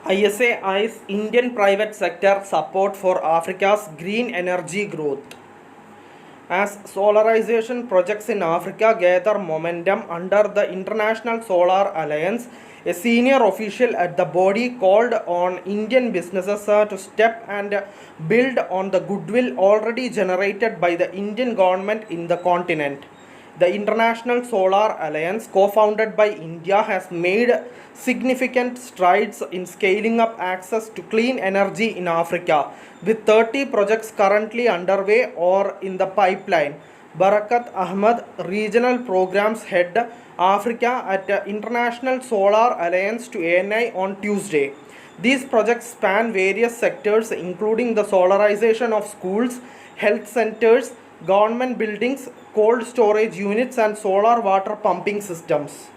ISA eyes Indian private sector support for Africa's green energy growth. As solarization projects in Africa gather momentum under the International Solar Alliance, a senior official at the body called on Indian businesses to step and build on the goodwill already generated by the Indian government in the continent. The International Solar Alliance, co-founded by India, has made significant strides in scaling up access to clean energy in Africa, with 30 projects currently underway or in the pipeline. Barakat Ahmed, Regional Programs Head, Africa at International Solar Alliance to ANI on Tuesday. These projects span various sectors including the solarization of schools, health centers, government buildings, cold storage units and solar water pumping systems.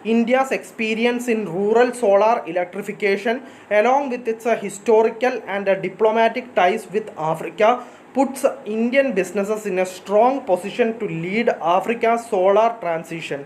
India's experience in rural solar electrification, along with its historical and diplomatic ties with Africa, puts Indian businesses in a strong position to lead Africa's solar transition.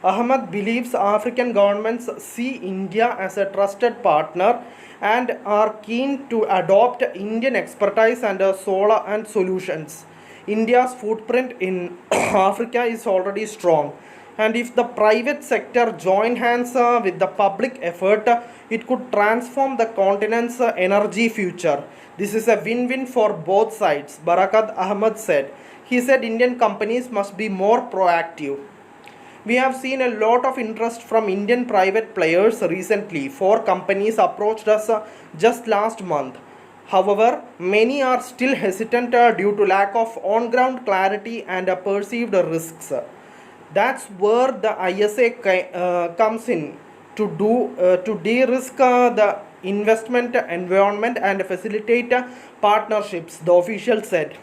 Ahmed believes African governments see India as a trusted partner and are keen to adopt Indian expertise and solar and solutions. India's footprint in Africa is already strong, and if the private sector join hands with the public effort, it could transform the continent's energy future. This is a win-win for both sides, Barakat Ahmed said. He said Indian companies must be more proactive. We have seen a lot of interest from Indian private players recently. Four companies approached us just last month. However, many are still hesitant due to lack of on-ground clarity and perceived risks. That's where the ISA comes in to de-risk the investment environment and facilitate partnerships, the official said.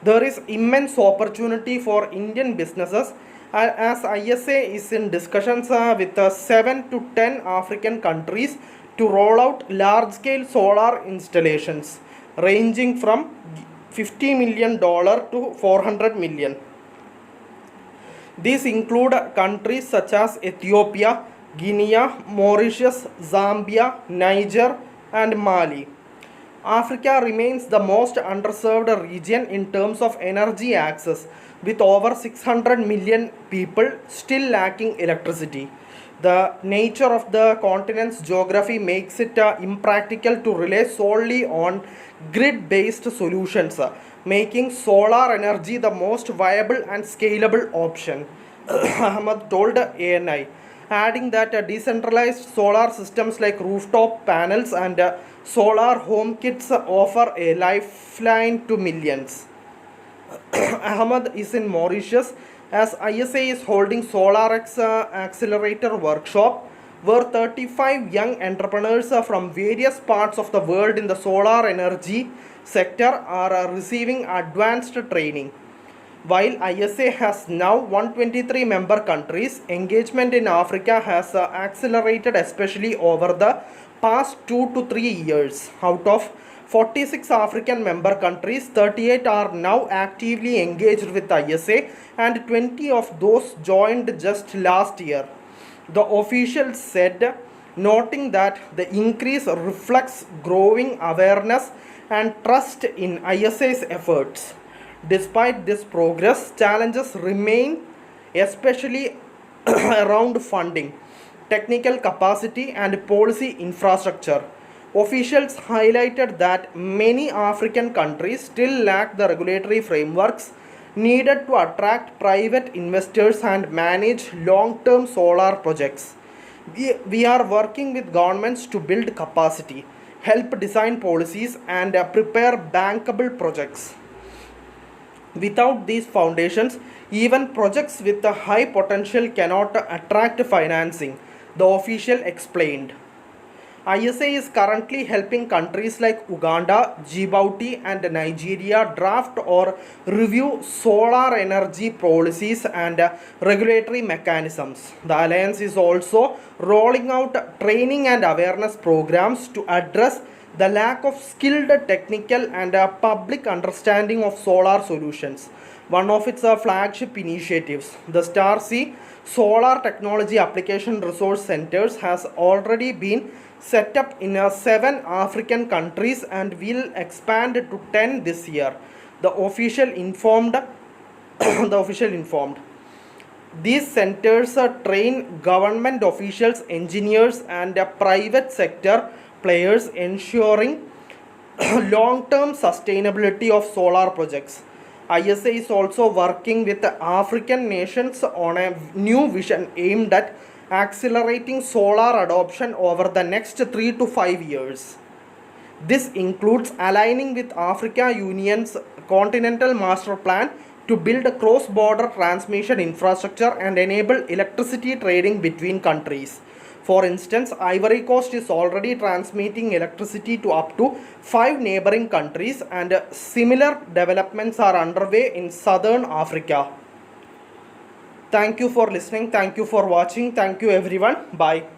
There is immense opportunity for Indian businesses as ISA is in discussions with 7 to 10 African countries to roll out large-scale solar installations ranging from $50 million to $400 million. These include countries such as Ethiopia, Guinea, Mauritius, Zambia, Niger, and Mali. Africa remains the most underserved region in terms of energy access, with over 600 million people still lacking electricity. The nature of the continent's geography makes it impractical to rely solely on grid based solutions, making solar energy the most viable and scalable option, Ahmed told ANI, adding that decentralized solar systems like rooftop panels and solar home kits offer a lifeline to millions. Ahmed is in Mauritius as ISA is holding SolarX Accelerator Workshop, where 35 young entrepreneurs from various parts of the world in the solar energy sector are receiving advanced training. While ISA has now 123 member countries, engagement in Africa has accelerated especially over the past 2 to 3 years. Out of 46 African member countries, 38 are now actively engaged with ISA and 20 of those joined just last year, the official said, noting that the increase reflects growing awareness and trust in ISA's efforts. Despite this progress, challenges remain, especially around funding, technical capacity, and policy infrastructure. Officials highlighted that many African countries still lack the regulatory frameworks needed to attract private investors and manage long-term solar projects. We are working with governments to build capacity, help design policies, and prepare bankable projects. Without these foundations, even projects with a high potential cannot attract financing, the official explained. ISA is currently helping countries like Uganda, Djibouti, and Nigeria draft or review solar energy policies and regulatory mechanisms. The alliance is also rolling out training and awareness programs to address the lack of skilled technical and public understanding of solar solutions. one of its flagship initiatives. The Star Sea Solar Technology Application Resource Centers has already been set up in 7 African countries and will expand to 10 this year. The official informed. The official informed. These centers train government officials, engineers, and private sector players, ensuring long-term sustainability of solar projects. ISA is also working with African nations on a new vision aimed at accelerating solar adoption over the next 3 to 5 years. This includes aligning with Africa Union's Continental Master Plan to build a cross-border transmission infrastructure and enable electricity trading between countries. For instance, Ivory Coast is already transmitting electricity to up to 5 neighboring countries, and similar developments are underway in southern Africa. Thank you for listening. Thank you for watching. Thank you everyone. Bye.